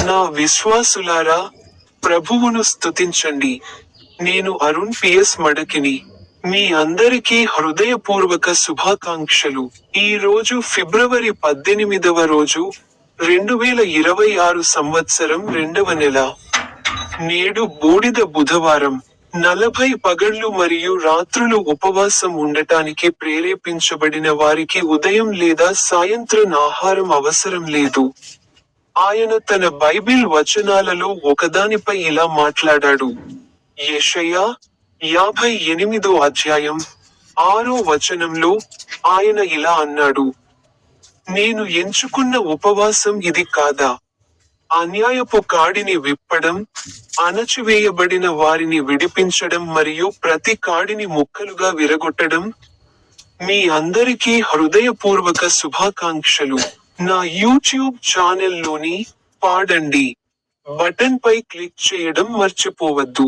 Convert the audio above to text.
నా విశ్వాసులారా, ప్రభువును స్తుతించండి. నేను అరుణ్ పిఎస్ మడకిని. మీ అందరికీ హృదయపూర్వక శుభాకాంక్షలు. ఈ రోజు ఫిబ్రవరి 18వ రోజు, 2026 సంవత్సరం 2వ నెల. నేడు బూడిద బుధవారం. 40 పగళ్లు మరియు రాత్రులు ఉపవాసం ఉండటానికి ప్రేరేపించబడిన వారికి ఉదయం లేదా సాయంత్రం ఆహారం అవసరం లేదు. ఆయన తన బైబిల్ వచనాలలో ఒకదానిపై ఇలా మాట్లాడాడు. యెషయా 58వ అధ్యాయం 6వ వచనంలో ఆయన ఇలా అన్నాడు. నేను ఎంచుకున్న ఉపవాసం ఇది కాదా? అన్యాయపు కాడిని విప్పడం, అణచివేయబడిన వారిని విడిపించడం మరియు ప్రతి కాడిని ముక్కలుగా విరగొట్టడం. మీ అందరికీ హృదయపూర్వక శుభాకాంక్షలు. నా యూట్యూబ్ ఛానెల్లోని పాడండి బటన్ పై క్లిక్ చేయడం మర్చిపోవద్దు.